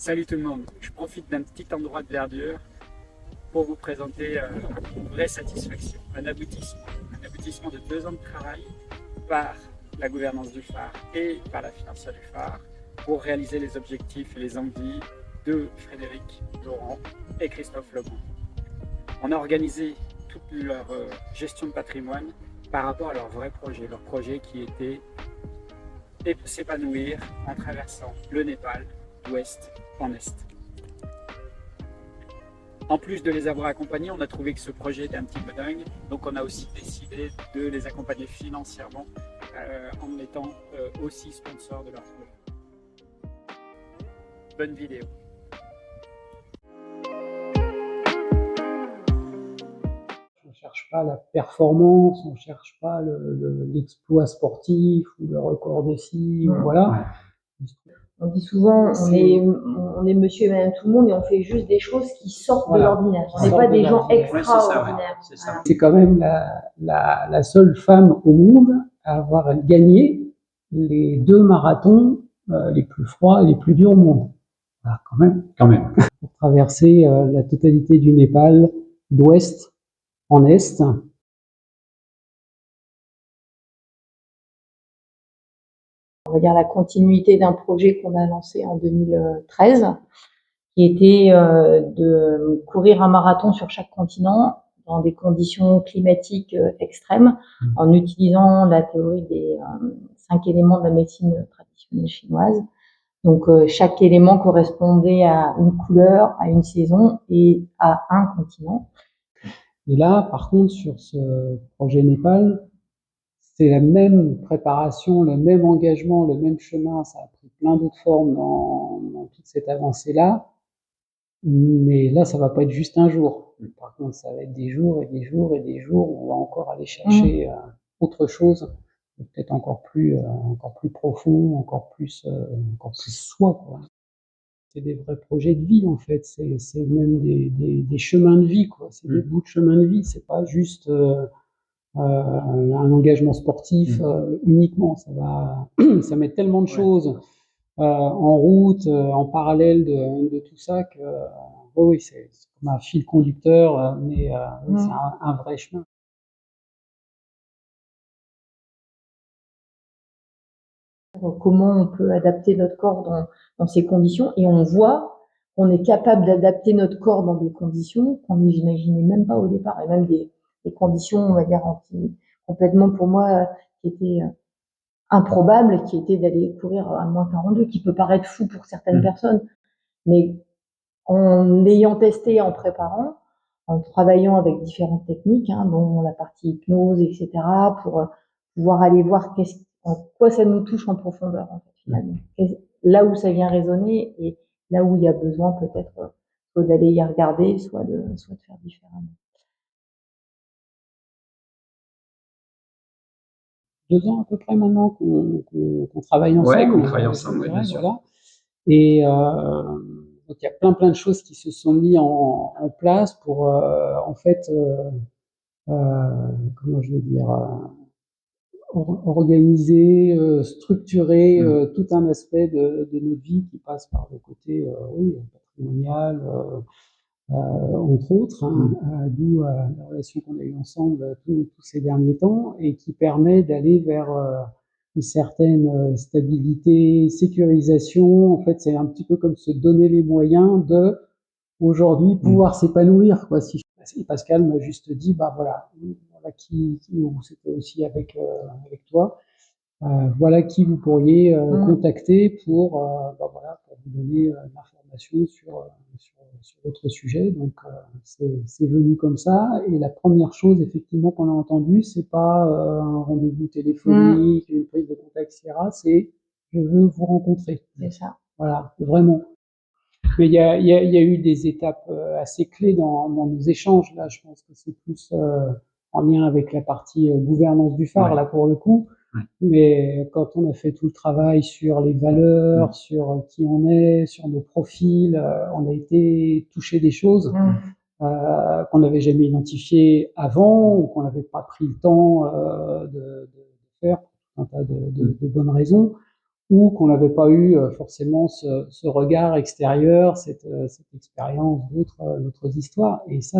Salut tout le monde, je profite d'un petit endroit de verdure pour vous présenter une vraie satisfaction, un aboutissement de 2 ans de travail par la gouvernance du phare et par la financière du phare pour réaliser les objectifs et les envies de Frédéric, Laurent et Christophe Legrand. On a organisé toute leur gestion de patrimoine par rapport à leur vrai projet, leur projet qui était s'épanouir en traversant le Népal d'ouest en est. En plus de les avoir accompagnés, on a trouvé que ce projet était un petit peu dingue, donc on a aussi décidé de les accompagner financièrement en étant aussi sponsor de leur projet. Bonne vidéo. On ne cherche pas la performance, on ne cherche pas l'exploit sportif ou le record de ci, voilà. On dit souvent, on est monsieur et madame tout le monde et on fait juste des choses qui sortent de l'ordinaire. On n'est pas des gens extraordinaires. Ouais, c'est quand même la seule femme au monde à avoir gagné les 2 marathons les plus froids et les plus durs au monde. Voilà, quand même. Pour traverser la totalité du Népal d'ouest en est. On va dire la continuité d'un projet qu'on a lancé en 2013, qui était de courir un marathon sur chaque continent dans des conditions climatiques extrêmes, en utilisant la théorie des 5 éléments de la médecine traditionnelle chinoise. Donc chaque élément correspondait à une couleur, à une saison et à un continent. Et là, par contre, sur ce projet Népal, c'est la même préparation, le même engagement, le même chemin. Ça a pris plein d'autres formes dans toute cette avancée-là. Mais là, ça va pas être juste un jour. Par contre, ça va être des jours et des jours et des jours où on va encore aller chercher autre chose, peut-être encore plus profond, encore plus soi, quoi. C'est des vrais projets de vie, en fait. C'est même des chemins de vie, quoi. C'est des bouts de chemin de vie. C'est pas juste un engagement sportif uniquement. Ça met tellement de choses en route, en parallèle de tout ça que oui, c'est comme un fil conducteur, mais oui, c'est un vrai chemin. Comment on peut adapter notre corps dans ces conditions, et on voit qu'on est capable d'adapter notre corps dans des conditions qu'on n'imaginait même pas au départ, et même des conditions, on va dire, complètement pour moi qui étaient improbables, qui étaient d'aller courir à moins 42, qui peut paraître fou pour certaines personnes, mais en l'ayant testé, en préparant, en travaillant avec différentes techniques, dont la partie hypnose, etc., pour pouvoir aller voir en quoi ça nous touche en profondeur, en fait, finalement. Et là où ça vient résonner et là où il y a besoin peut-être soit d'aller y regarder, soit de faire différemment. 2 ans à peu près maintenant qu'on travaille ensemble. Ouais, qu'on travaille ensemble, bien sûr. Voilà. Et donc il y a plein de choses qui se sont mis en place pour en fait comment je vais dire organiser, structurer tout un aspect de notre vie qui passe par le côté oui, patrimonial, entre autres, d'où la relation qu'on a eue ensemble tous ces derniers temps, et qui permet d'aller vers une certaine stabilité, sécurisation. En fait, c'est un petit peu comme se donner les moyens de aujourd'hui pouvoir s'épanouir, quoi. Si Pascal m'a juste dit, bah voilà ou c'était aussi avec toi, voilà qui vous pourriez contacter pour voilà, pour vous donner l'information sur votre sujet. Donc c'est venu comme ça. Et la première chose effectivement qu'on a entendue, c'est pas un rendez-vous téléphonique, une prise de contact, etc. C'est je veux vous rencontrer. C'est ça. Voilà, vraiment. Mais il y a eu des étapes assez clés dans nos échanges. Là, je pense que c'est plus en lien avec la partie gouvernance du phare, là, pour le coup. Mais quand on a fait tout le travail sur les valeurs, sur qui on est, sur nos profils, on a été toucher des choses qu'on n'avait jamais identifiées avant, ou qu'on n'avait pas pris le temps de faire pour tout un tas de bonnes raisons. ou qu'on n'avait pas eu forcément ce regard extérieur, cette expérience d'autres histoires. Et ça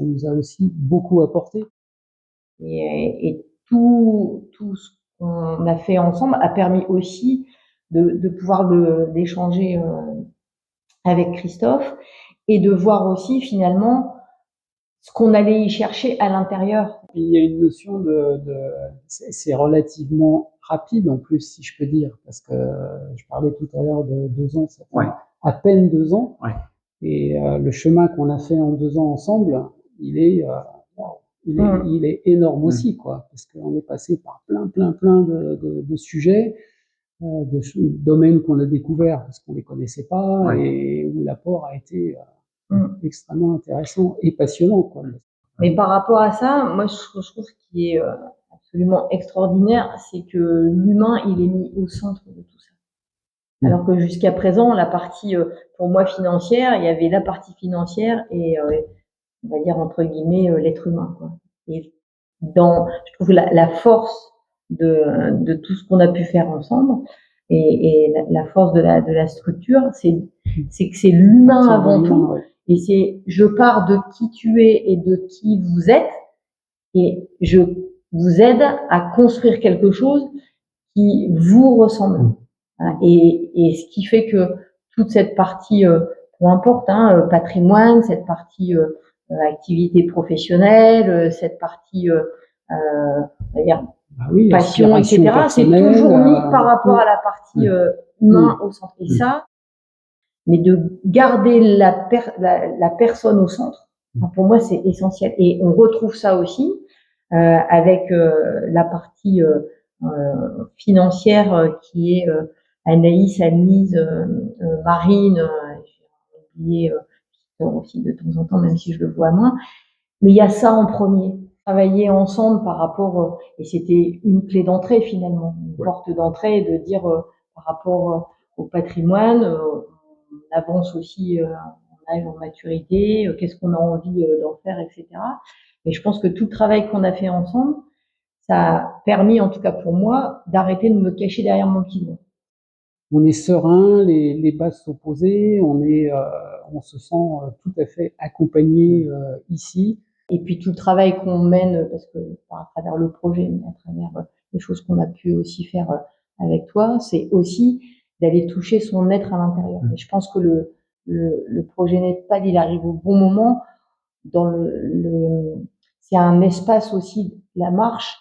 nous a aussi beaucoup apporté. Et tout ce qu'on a fait ensemble a permis aussi de pouvoir d'échanger avec Christophe et de voir aussi finalement ce qu'on allait y chercher à l'intérieur. Il y a une notion c'est relativement rapide en plus, si je peux dire, parce que je parlais tout à l'heure de 2 ans, ça fait à peine 2 ans. Ouais. Et le chemin qu'on a fait en 2 ans ensemble, il est énorme aussi, quoi, parce qu'on est passé par plein de sujets, de domaines qu'on a découverts parce qu'on les connaissait pas, et où l'apport a été extrêmement intéressant et passionnant, quoi. Mais par rapport à ça, moi je trouve ce qui est absolument extraordinaire, c'est que l'humain il est mis au centre de tout ça. Alors que jusqu'à présent, la partie pour moi financière, il y avait la partie financière et on va dire entre guillemets l'être humain, quoi. Et je trouve la force de tout ce qu'on a pu faire ensemble et la force de la structure, c'est que c'est l'humain avant tout. Et c'est je pars de qui tu es et de qui vous êtes et je vous aide à construire quelque chose qui vous ressemble. Et ce qui fait que toute cette partie, peu importe, patrimoine, cette partie activité professionnelle, cette partie on va dire passion, etc. C'est toujours mis par rapport à la partie humain au centre. Et ça, mais de garder la personne au centre, pour moi c'est essentiel. Et on retrouve ça aussi avec la partie financière qui est Anaïs, Anne-Lise, Marine, j'ai oublié aussi de temps en temps, même si je le vois moins. Mais il y a ça en premier. Travailler ensemble par rapport, et c'était une clé d'entrée finalement, une porte d'entrée de dire par rapport au patrimoine, on avance aussi en âge, en maturité, qu'est-ce qu'on a envie d'en faire, etc. Mais je pense que tout le travail qu'on a fait ensemble, ça a permis, en tout cas pour moi, d'arrêter de me cacher derrière mon petit doigt. On est serein, les bases sont posées, on se sent tout à fait accompagné ici. Et puis tout le travail qu'on mène, parce que à travers le projet, mais à travers les choses qu'on a pu aussi faire avec toi, c'est aussi d'aller toucher son être à l'intérieur. Et je pense que le projet NetPad, il arrive au bon moment. C'est un espace aussi, la marche,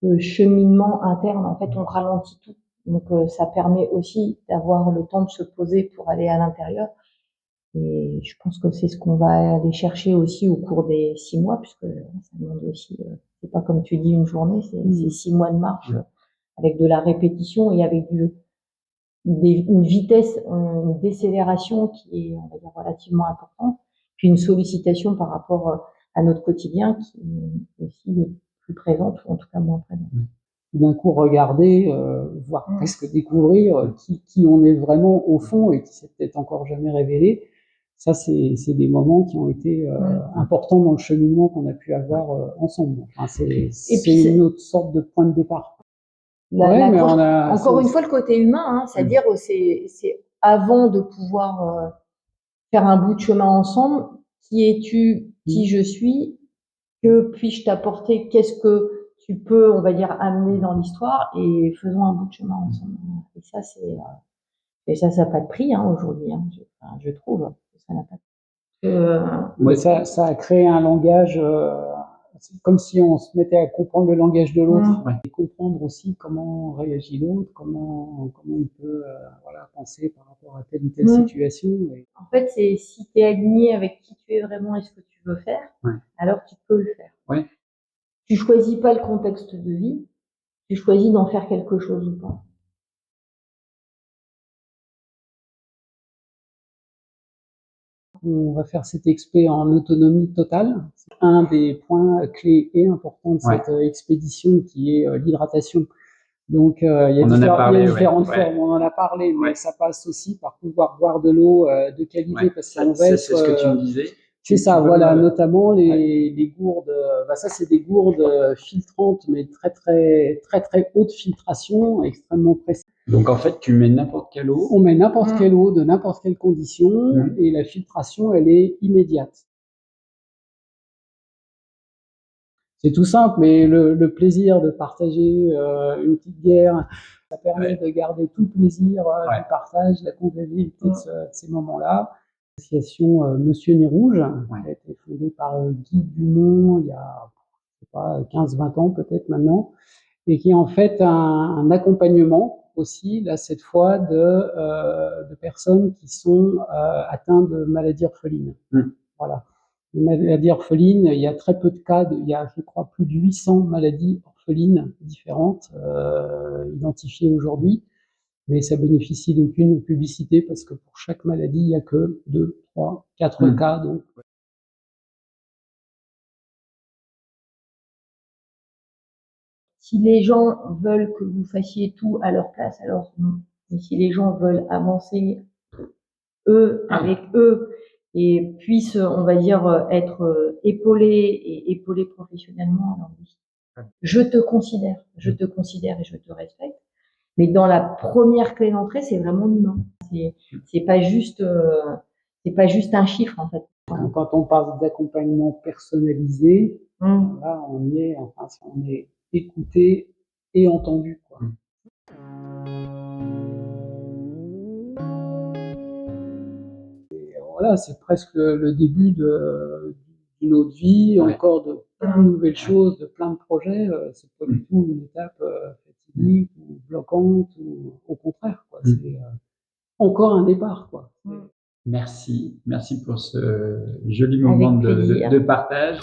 de cheminement interne. En fait, on ralentit tout. Donc, ça permet aussi d'avoir le temps de se poser pour aller à l'intérieur. Et je pense que c'est ce qu'on va aller chercher aussi au cours des 6 mois, puisque ça demande aussi, c'est pas comme tu dis une journée, c'est 6 mois de marche avec de la répétition et avec une vitesse, une décélération qui est, on va dire, relativement importante, puis une sollicitation par rapport à notre quotidien qui est aussi plus présente, ou en tout cas moins présente. D'un coup regarder, voire presque découvrir qui on est vraiment au fond et qui s'est peut-être encore jamais révélé. Ça, c'est des moments qui ont été importants dans le cheminement qu'on a pu avoir ensemble. Enfin, c'est une autre sorte de point de départ. Encore une fois, le côté humain, c'est-à-dire c'est avant de pouvoir faire un bout de chemin ensemble. Qui es-tu? Qui je suis? Que puis-je t'apporter? Qu'est-ce que tu peux, on va dire, amener dans l'histoire? Et faisons un bout de chemin ensemble. Et ça, ça n'a pas de prix aujourd'hui. Je trouve. Ça n'a pas de prix. Ça a créé un langage. C'est comme si on se mettait à comprendre le langage de l'autre et comprendre aussi comment réagit l'autre, comment il peut penser par rapport à telle ou telle situation. En fait, c'est si tu es aligné avec qui tu es vraiment et ce que tu veux faire, alors tu peux le faire. Tu choisis pas le contexte de vie, tu choisis d'en faire quelque chose ou pas. On va faire cet expé en autonomie totale. C'est un des points clés et importants de cette expédition qui est l'hydratation. Donc, il y a différentes formes, on en a parlé, mais ça passe aussi par pouvoir boire de l'eau de qualité. Parce qu'on va c'est ce que tu me disais. C'est ça, voilà, notamment les gourdes. Ça, c'est des gourdes filtrantes, mais très haute filtration, extrêmement précises. Donc en fait, tu mets n'importe quelle eau. On met n'importe quelle eau de n'importe quelle condition et la filtration, elle est immédiate. C'est tout simple, mais le plaisir de partager une petite bière, ça permet de garder tout le plaisir du partage, la convivialité de ces moments-là. L'association Monsieur Nez Rouge, qui a été fondée par Guy Dumont il y a, je sais pas, 15-20 ans peut-être maintenant, et qui est en fait un accompagnement aussi, là cette fois, de personnes qui sont atteintes de maladies orphelines. Voilà. Les maladies orphelines, il y a très peu de cas, il y a, je crois, plus de 800 maladies orphelines différentes identifiées aujourd'hui, mais ça bénéficie d'aucune publicité parce que pour chaque maladie, il n'y a que 2, 3, 4 cas. Donc. Si les gens veulent que vous fassiez tout à leur place, alors non. Mais si les gens veulent avancer, avec eux, et puissent, on va dire, être épaulés et épaulés professionnellement, alors oui. Je te considère et je te respecte. Mais dans la première clé d'entrée, c'est vraiment l'humain. C'est pas juste un chiffre, en fait. Quand on parle d'accompagnement personnalisé, là, on y est, enfin, on est écouté et entendu, quoi. Voilà, c'est presque le début d'une autre vie, encore de plein de nouvelles choses, de plein de projets. C'est pas du tout une étape fatidique ou bloquante, ou au contraire, quoi. C'est encore un départ, quoi. Merci pour ce joli moment de partage.